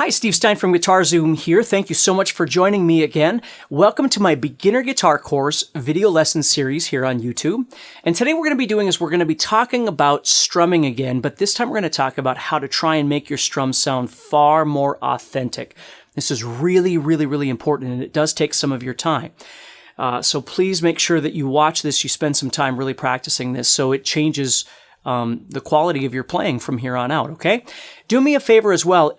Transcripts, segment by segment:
Hi, Steve Stine from guitarzoom here. Thank you so much for joining me again. Welcome to my beginner guitar course video lesson series here on YouTube. And today we're going to be talking about strumming again, but this time we're going to talk about how to try and make your strum sound far more authentic. This is really, really, really important, and it does take some of your time. So please make sure that you watch this, you spend some time really practicing this so it changes the quality of your playing from here on out, okay? Do me a favor as well.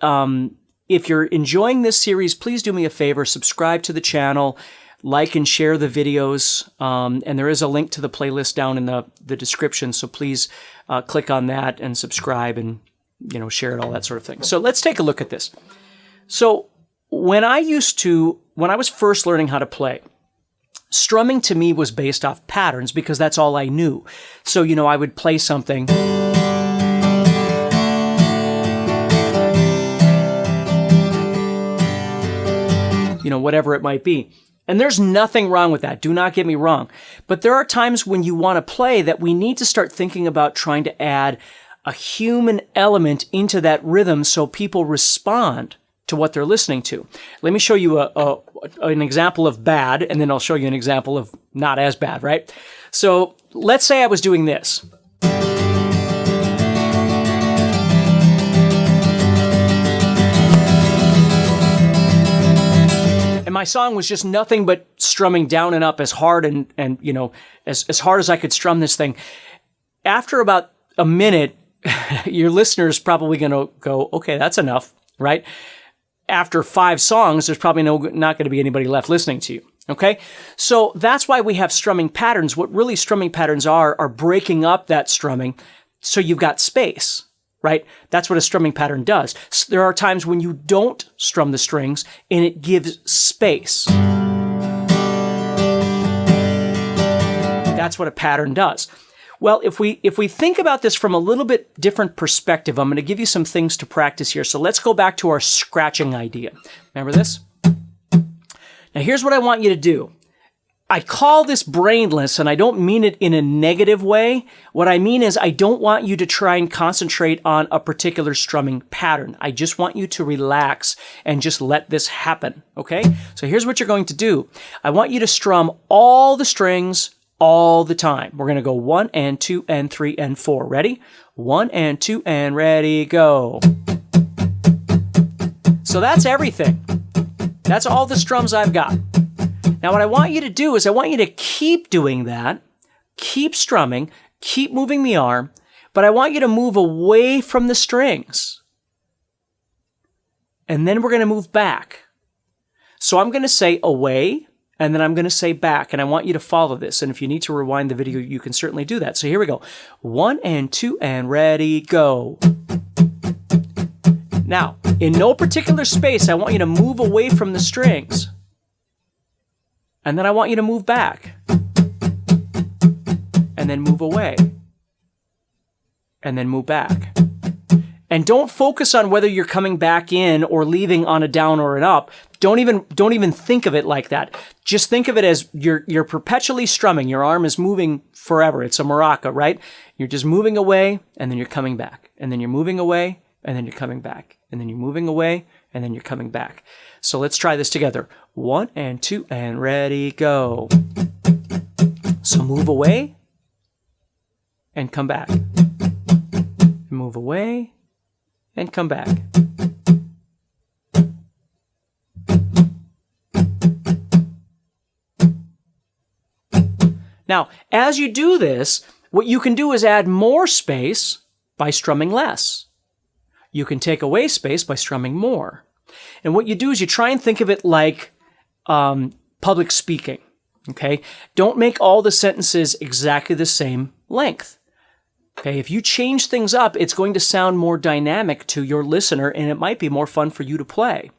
If you're enjoying this series, please do me a favor, subscribe to the channel, like and share the videos, and there is a link to the playlist down in the description, so please click on that and subscribe and share it, all that sort of thing. So let's take a look at this. So when I was first learning how to play, strumming to me was based off patterns because that's all I knew. So, I would play something, whatever it might be. And there's nothing wrong with that. Do not get me wrong. But there are times when you want to play that we need to start thinking about trying to add a human element into that rhythm so people respond to what they're listening to. Let me show you an example of bad, and then I'll show you an example of not as bad, right? So let's say I was doing this. And my song was just nothing but strumming down and up as hard and as hard as I could strum this thing. After about a minute, your listener is probably going to go, okay, that's enough, right? After 5 songs, there's probably not going to be anybody left listening to you, okay? So that's why we have strumming patterns. What really strumming patterns are breaking up that strumming so you've got space, right? That's what a strumming pattern does. So there are times when you don't strum the strings and it gives space. That's what a pattern does. Well, if we think about this from a little bit different perspective, I'm going to give you some things to practice here. So let's go back to our scratching idea. Remember this? Now here's what I want you to do. I call this brainless, and I don't mean it in a negative way. What I mean is I don't want you to try and concentrate on a particular strumming pattern. I just want you to relax and just let this happen, okay? So here's what you're going to do. I want you to strum all the strings all the time. We're going to go 1 and 2 and 3 and 4. Ready? 1 and 2 and ready, go. So that's everything. That's all the strums I've got. Now what I want you to do is I want you to keep doing that, keep strumming, keep moving the arm, but I want you to move away from the strings. And then we're going to move back. So I'm going to say away, and then I'm going to say back, and I want you to follow this. And if you need to rewind the video, you can certainly do that. So here we go. 1 and 2 and ready, go. Now, in no particular space, I want you to move away from the strings. And then I want you to move back. And then move away. And then move back. And don't focus on whether you're coming back in or leaving on a down or an up. Don't even think of it like that. Just think of it as you're perpetually strumming. Your arm is moving forever. It's a maraca, right? You're just moving away, and then you're coming back. And then you're moving away, and then you're coming back. And then you're moving away, and then you're coming back. So let's try this together. 1 and 2 and ready, go. So move away and come back. Move away and come back. Now, as you do this, what you can do is add more space by strumming less. You can take away space by strumming more. And what you do is you try and think of it like public speaking, okay? Don't make all the sentences exactly the same length, okay? If you change things up, it's going to sound more dynamic to your listener, and it might be more fun for you to play.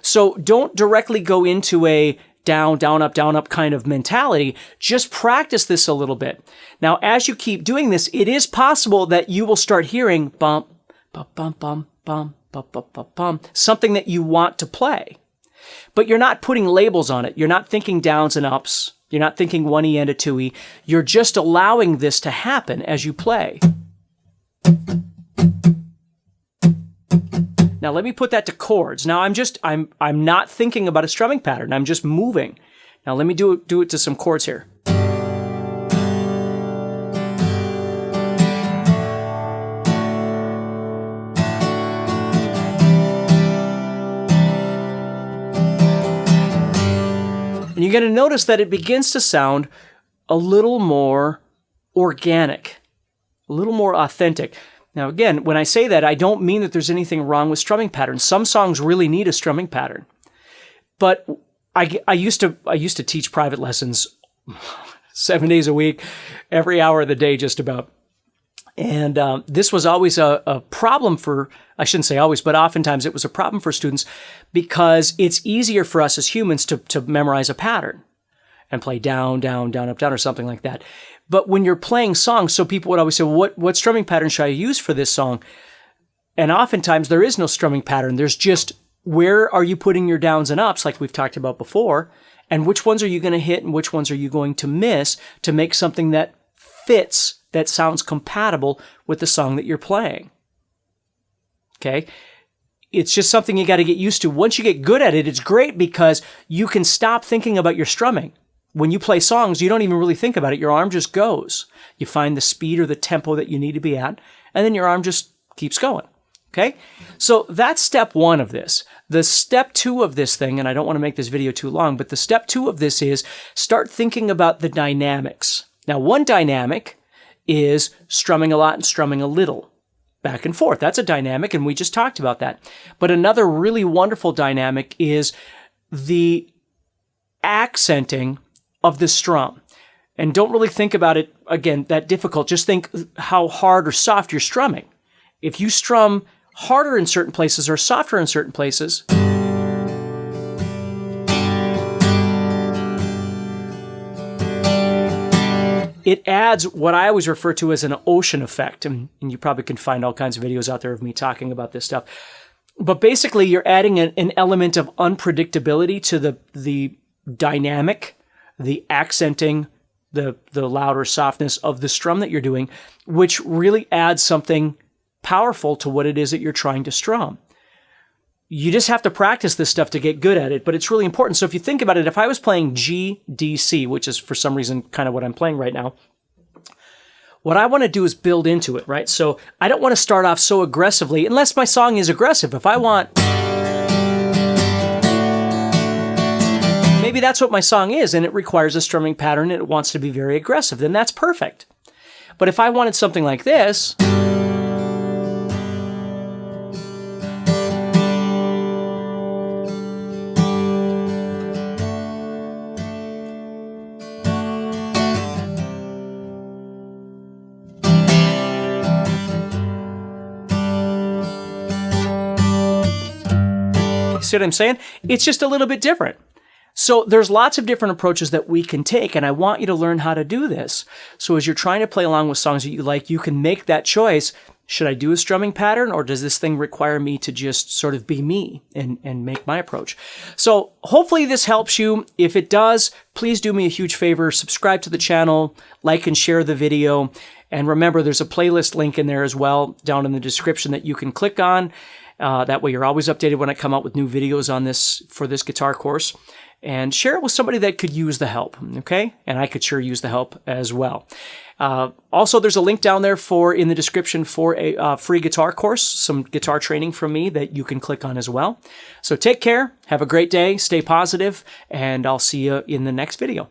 So don't directly go into a down, up kind of mentality. Just practice this a little bit. Now, as you keep doing this, it is possible that you will start hearing bump, bum, bum, bum, bum, bum, bum, bum, bum, something that you want to play. But you're not putting labels on it. You're not thinking downs and ups. You're not thinking 1E and a 2E. You're just allowing this to happen as you play. Now let me put that to chords. Now I'm not thinking about a strumming pattern. I'm just moving. Now let me do it to some chords here. And you're going to notice that it begins to sound a little more organic, a little more authentic. Now, again, when I say that, I don't mean that there's anything wrong with strumming patterns. Some songs really need a strumming pattern. But I used to teach private lessons 7 days a week, every hour of the day, just about. And this was always a problem for, I shouldn't say always, but oftentimes it was a problem for students because it's easier for us as humans to memorize a pattern and play down, down, down, up, down, or something like that. But when you're playing songs, so people would always say, well, what strumming pattern should I use for this song? And oftentimes there is no strumming pattern. There's just where are you putting your downs and ups, like we've talked about before, and which ones are you going to hit and which ones are you going to miss to make something that fits, that sounds compatible with the song that you're playing. Okay? It's just something you got to get used to. Once you get good at it, it's great because you can stop thinking about your strumming. When you play songs, you don't even really think about it. Your arm just goes. You find the speed or the tempo that you need to be at, and then your arm just keeps going. Okay? So that's step one of this. The step two of this thing, and I don't want to make this video too long, but the step two of this is start thinking about the dynamics. Now, one dynamic is strumming a lot and strumming a little. Back and forth. That's a dynamic, and we just talked about that. But another really wonderful dynamic is the accenting of the strum. And don't really think about it, again, that difficult. Just think how hard or soft you're strumming. If you strum harder in certain places or softer in certain places, it adds what I always refer to as an ocean effect. And you probably can find all kinds of videos out there of me talking about this stuff. But basically, you're adding an element of unpredictability to the dynamic, the accenting, the louder softness of the strum that you're doing, which really adds something powerful to what it is that you're trying to strum. You just have to practice this stuff to get good at it, but it's really important. So if you think about it, if I was playing G, D, C, which is for some reason kind of what I'm playing right now, what I want to do is build into it, right? So I don't want to start off so aggressively, unless my song is aggressive. If I want, maybe that's what my song is, and it requires a strumming pattern, and it wants to be very aggressive, then that's perfect. But if I wanted something like this, see what I'm saying? It's just a little bit different. So there's lots of different approaches that we can take, and I want you to learn how to do this. So as you're trying to play along with songs that you like, you can make that choice. Should I do a strumming pattern, or does this thing require me to just sort of be me and make my approach? So hopefully this helps you. If it does, please do me a huge favor. Subscribe to the channel, like and share the video. And remember, there's a playlist link in there as well down in the description that you can click on. That way you're always updated when I come out with new videos on this for this guitar course. And share it with somebody that could use the help, okay? And I could sure use the help as well. Also, there's a link down there in the description for a free guitar course, some guitar training from me that you can click on as well. So take care, have a great day, stay positive, and I'll see you in the next video.